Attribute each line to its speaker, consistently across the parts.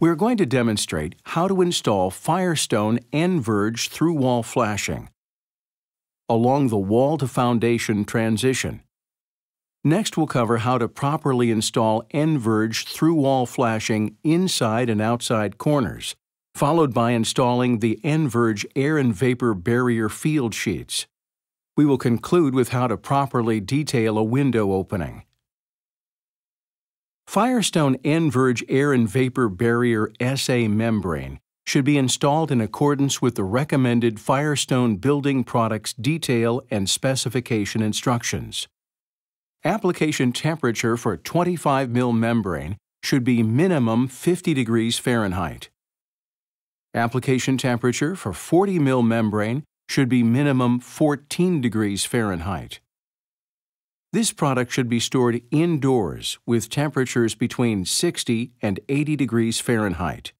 Speaker 1: We're going to demonstrate how to install Firestone Enverge Thru-wall Flashing along the wall-to-foundation transition. Next, we'll cover how to properly install Enverge Thru-wall Flashing inside and outside corners, followed by installing the Enverge Air and Vapor Barrier field sheets. We will conclude with how to properly detail a window opening. Firestone Enverge Air and Vapor Barrier SA membrane should be installed in accordance with the recommended Firestone Building Products Detail and Specification instructions. Application temperature for 25 ml membrane should be minimum 50 degrees Fahrenheit. Application temperature for 40 ml membrane should be minimum 14 degrees Fahrenheit. This product should be stored indoors with temperatures between 60 and 80 degrees Fahrenheit.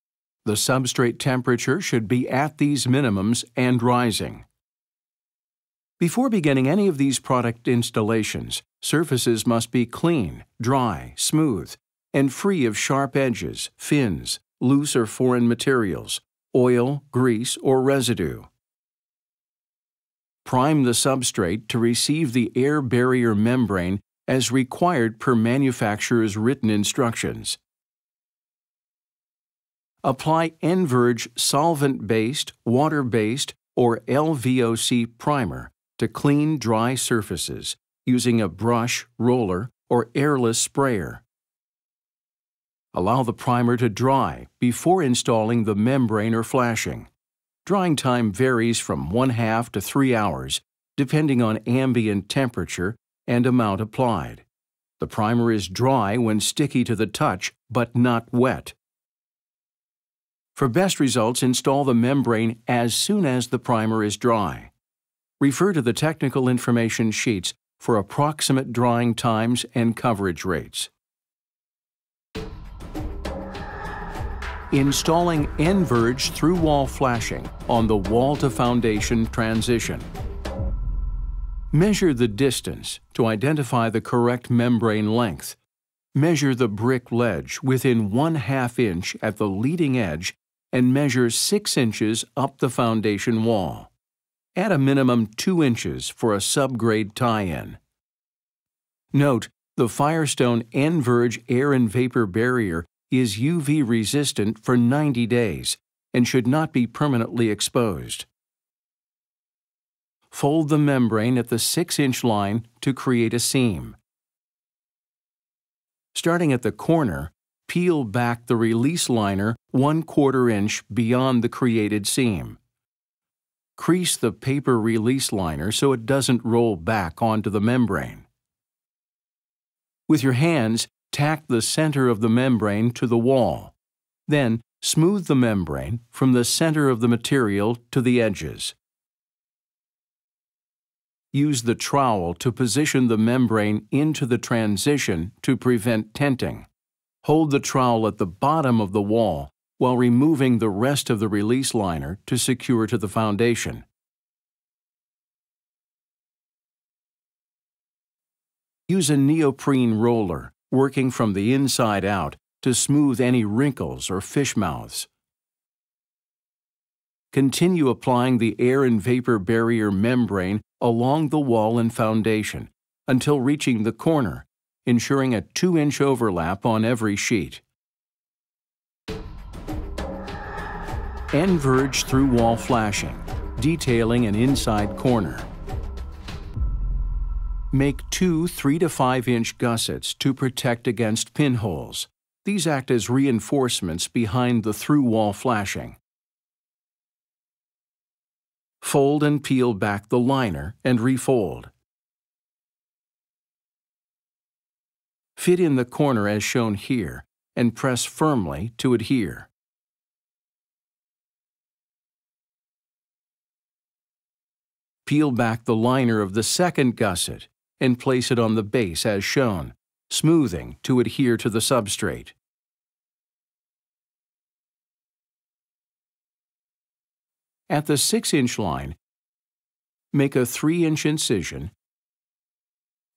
Speaker 1: The substrate temperature should be at these minimums and rising. Before beginning any of these product installations, surfaces must be clean, dry, smooth, and free of sharp edges, fins, loose or foreign materials, oil, grease, or residue. Prime the substrate to receive the air barrier membrane as required per manufacturer's written instructions. Apply Enverge solvent-based, water-based, or LVOC primer to clean, dry surfaces using a brush, roller, or airless sprayer. Allow the primer to dry before installing the membrane or flashing. Drying time varies from 1/2 to 3 hours, depending on ambient temperature and amount applied. The primer is dry when sticky to the touch, but not wet. For best results, install the membrane as soon as the primer is dry. Refer to the technical information sheets for approximate drying times and coverage rates. Installing Enverge Thru-wall Flashing on the wall-to-foundation transition. Measure the distance to identify the correct membrane length. Measure the brick ledge within 1/2 inch at the leading edge and measure 6 inches up the foundation wall. Add a minimum 2 inches for a subgrade tie-in. Note, the Firestone Enverge Air and Vapor Barrier is UV resistant for 90 days and should not be permanently exposed. Fold the membrane at the 6-inch line to create a seam. Starting at the corner, peel back the release liner 1/4 inch beyond the created seam. Crease the paper release liner so it doesn't roll back onto the membrane. With your hands, tack the center of the membrane to the wall. Then, smooth the membrane from the center of the material to the edges. Use the trowel to position the membrane into the transition to prevent tenting. Hold the trowel at the bottom of the wall while removing the rest of the release liner to secure to the foundation. Use a neoprene roller, working from the inside out, to smooth any wrinkles or fish mouths. Continue applying the air and vapor barrier membrane along the wall and foundation until reaching the corner, ensuring a 2-inch overlap on every sheet. Enverge Thru-wall Flashing, detailing an inside corner. Make 2 3 to 5 inch gussets to protect against pinholes. These act as reinforcements behind the through-wall flashing. Fold and peel back the liner and refold. Fit in the corner as shown here and press firmly to adhere. Peel back the liner of the second gusset and place it on the base as shown, smoothing to adhere to the substrate. At the 6-inch line, make a 3-inch incision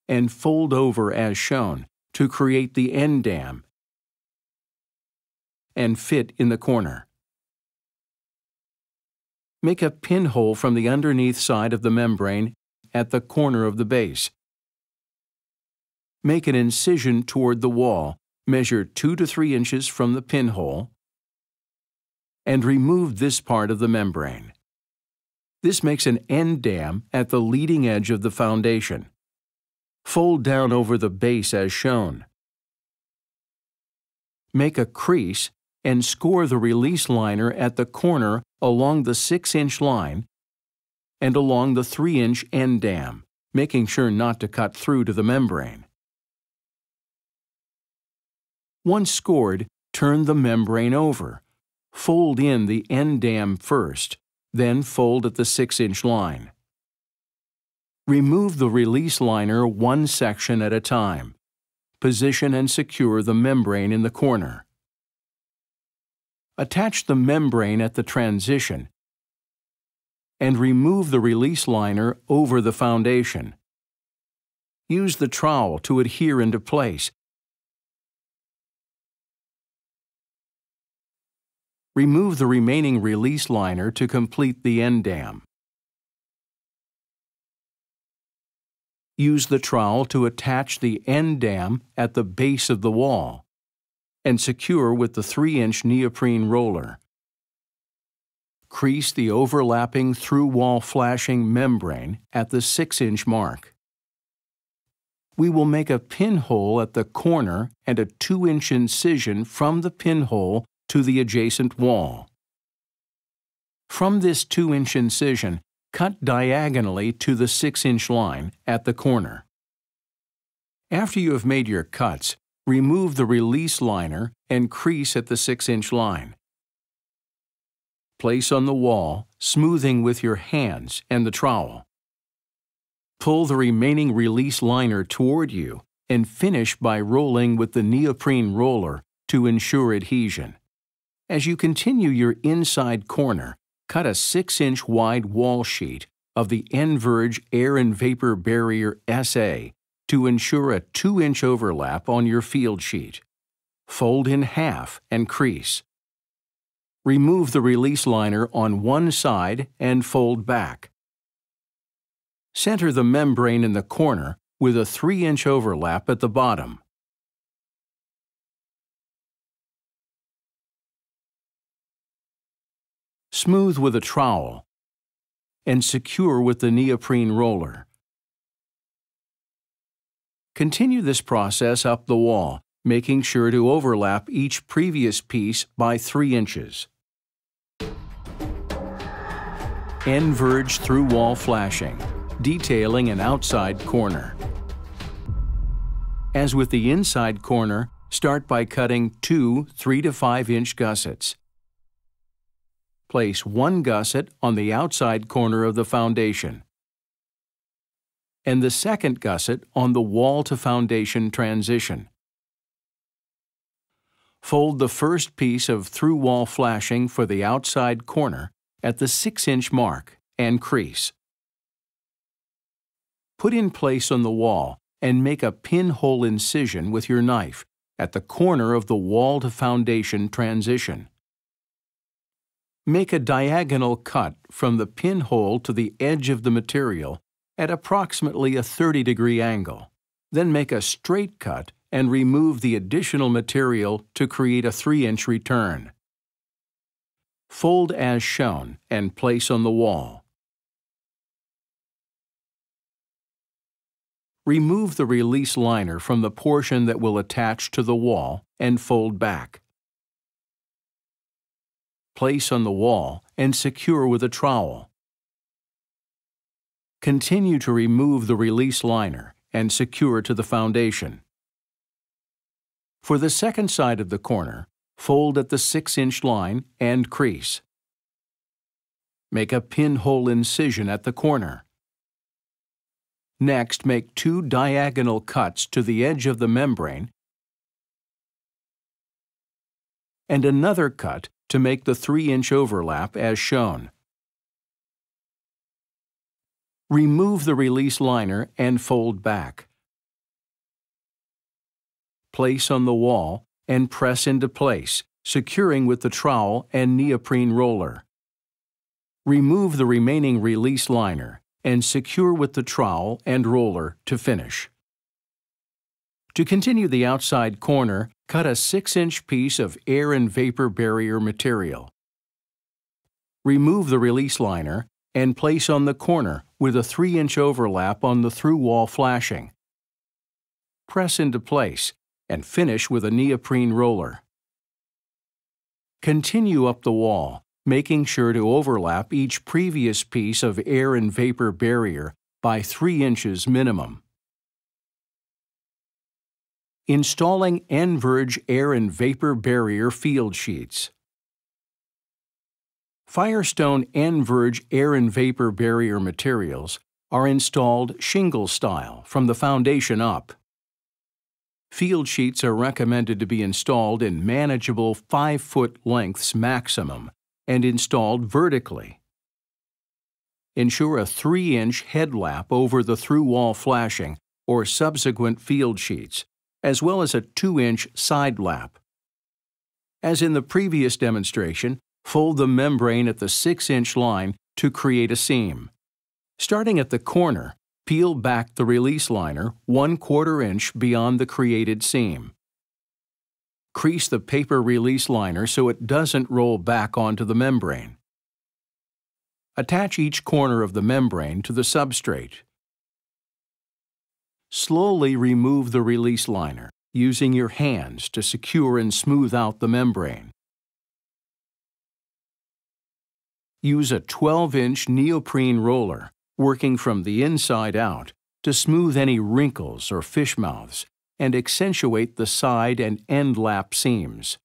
Speaker 1: and fold over as shown to create the end dam and fit in the corner. Make a pinhole from the underneath side of the membrane at the corner of the base. Make an incision toward the wall, measure 2 to 3 inches from the pinhole, and remove this part of the membrane. This makes an end dam at the leading edge of the foundation. Fold down over the base as shown. Make a crease and score the release liner at the corner along the 6-inch line and along the 3-inch end dam, making sure not to cut through to the membrane. Once scored, turn the membrane over. Fold in the end dam first, then fold at the 6-inch line. Remove the release liner one section at a time. Position and secure the membrane in the corner. Attach the membrane at the transition and remove the release liner over the foundation. Use the trowel to adhere into place. Remove the remaining release liner to complete the end dam. Use the trowel to attach the end dam at the base of the wall and secure with the 3-inch neoprene roller. Crease the overlapping through-wall flashing membrane at the 6-inch mark. We will make a pinhole at the corner and a 2-inch incision from the pinhole to the adjacent wall. From this 2-inch incision, cut diagonally to the 6-inch line at the corner. After you have made your cuts, remove the release liner and crease at the 6-inch line. Place on the wall, smoothing with your hands and the trowel. Pull the remaining release liner toward you and finish by rolling with the neoprene roller to ensure adhesion. As you continue your inside corner, cut a 6-inch wide wall sheet of the Enverge Air Vapor Barrier SA to ensure a 2-inch overlap on your field sheet. Fold in half and crease. Remove the release liner on one side and fold back. Center the membrane in the corner with a 3-inch overlap at the bottom. Smooth with a trowel and secure with the neoprene roller. Continue this process up the wall, making sure to overlap each previous piece by 3 inches. Enverge Thru-wall Flashing, detailing an outside corner. As with the inside corner, start by cutting 2 3 to 5 inch gussets. Place one gusset on the outside corner of the foundation and the second gusset on the wall-to-foundation transition. Fold the first piece of through-wall flashing for the outside corner at the 6-inch mark and crease. Put in place on the wall and make a pinhole incision with your knife at the corner of the wall-to-foundation transition. Make a diagonal cut from the pinhole to the edge of the material at approximately a 30-degree angle. Then make a straight cut and remove the additional material to create a 3-inch return. Fold as shown and place on the wall. Remove the release liner from the portion that will attach to the wall and fold back. Place on the wall and secure with a trowel. Continue to remove the release liner and secure to the foundation. For the second side of the corner, fold at the 6-inch line and crease. Make a pinhole incision at the corner. Next, make 2 diagonal cuts to the edge of the membrane and another cut to make the 3-inch overlap as shown. Remove the release liner and fold back. Place on the wall and press into place, securing with the trowel and neoprene roller. Remove the remaining release liner and secure with the trowel and roller to finish. To continue the outside corner, cut a 6-inch piece of air and vapor barrier material. Remove the release liner and place on the corner with a 3-inch overlap on the through-wall flashing. Press into place and finish with a neoprene roller. Continue up the wall, making sure to overlap each previous piece of air and vapor barrier by 3 inches minimum. Installing Enverge Air and Vapor Barrier Field Sheets. Firestone Enverge Air and Vapor Barrier materials are installed shingle style from the foundation up. Field sheets are recommended to be installed in manageable 5-foot lengths maximum and installed vertically. Ensure a 3-inch headlap over the through-wall flashing or subsequent field sheets, as well as a 2-inch side lap. As in the previous demonstration, fold the membrane at the 6-inch line to create a seam. Starting at the corner, peel back the release liner 1/4 inch beyond the created seam. Crease the paper release liner so it doesn't roll back onto the membrane. Attach each corner of the membrane to the substrate. Slowly remove the release liner, using your hands to secure and smooth out the membrane. Use a 12-inch neoprene roller, working from the inside out, to smooth any wrinkles or fish mouths and accentuate the side and end lap seams.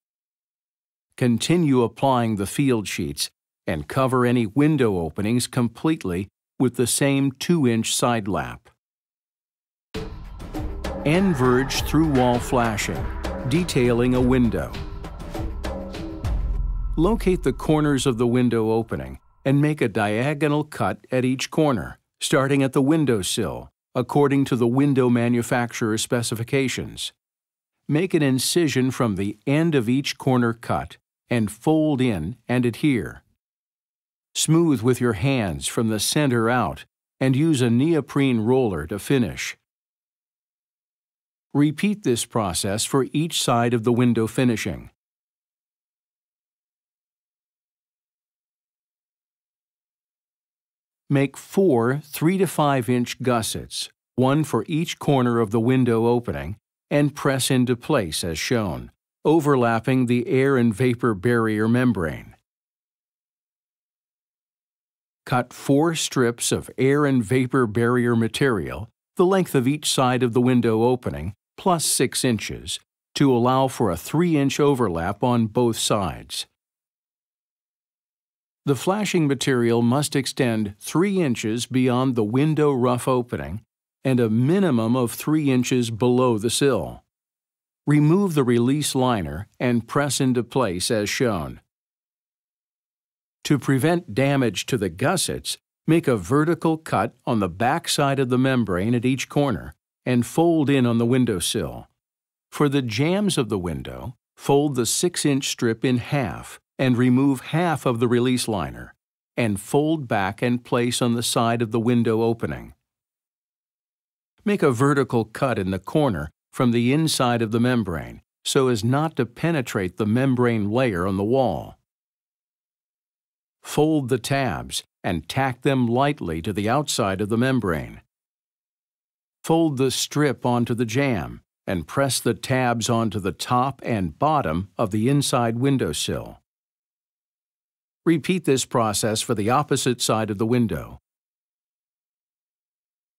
Speaker 1: Continue applying the field sheets and cover any window openings completely with the same 2-inch side lap. Enverge Thru-wall Flashing, detailing a window. Locate the corners of the window opening and make a diagonal cut at each corner, starting at the windowsill, according to the window manufacturer's specifications. Make an incision from the end of each corner cut and fold in and adhere. Smooth with your hands from the center out and use a neoprene roller to finish. Repeat this process for each side of the window finishing. Make 4 3 to 5 inch gussets, one for each corner of the window opening, and press into place as shown, overlapping the air and vapor barrier membrane. Cut 4 strips of air and vapor barrier material, the length of each side of the window opening, plus 6 inches, to allow for a 3-inch overlap on both sides. The flashing material must extend 3 inches beyond the window rough opening and a minimum of 3 inches below the sill. Remove the release liner and press into place as shown. To prevent damage to the gussets, make a vertical cut on the back side of the membrane at each corner and fold in on the windowsill. For the jambs of the window, fold the 6-inch strip in half and remove half of the release liner, and fold back and place on the side of the window opening. Make a vertical cut in the corner from the inside of the membrane so as not to penetrate the membrane layer on the wall. Fold the tabs and tack them lightly to the outside of the membrane. Fold the strip onto the jamb and press the tabs onto the top and bottom of the inside windowsill. Repeat this process for the opposite side of the window.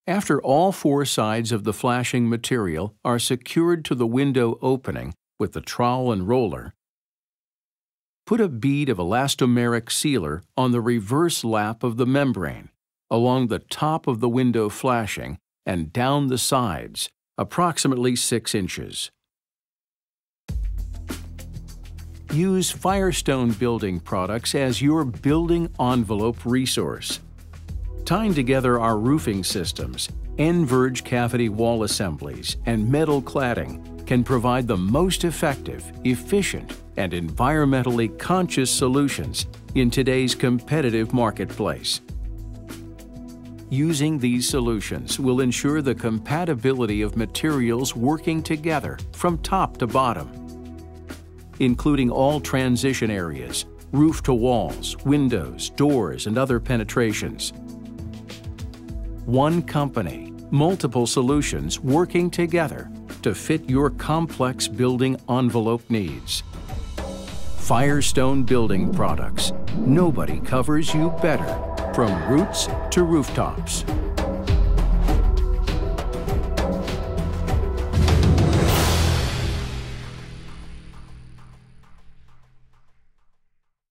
Speaker 1: After all 4 sides of the flashing material are secured to the window opening with the trowel and roller, put a bead of elastomeric sealer on the reverse lap of the membrane, along the top of the window flashing and down the sides, approximately 6 inches. Use Firestone building products as your building envelope resource. Tying together our roofing systems, Enverge cavity wall assemblies, and metal cladding can provide the most effective, efficient, and environmentally conscious solutions in today's competitive marketplace. Using these solutions will ensure the compatibility of materials working together from top to bottom, including all transition areas, roof to walls, windows, doors, and other penetrations. One company, multiple solutions working together to fit your complex building envelope needs. Firestone Building Products. Nobody covers you better, from roofs to rooftops.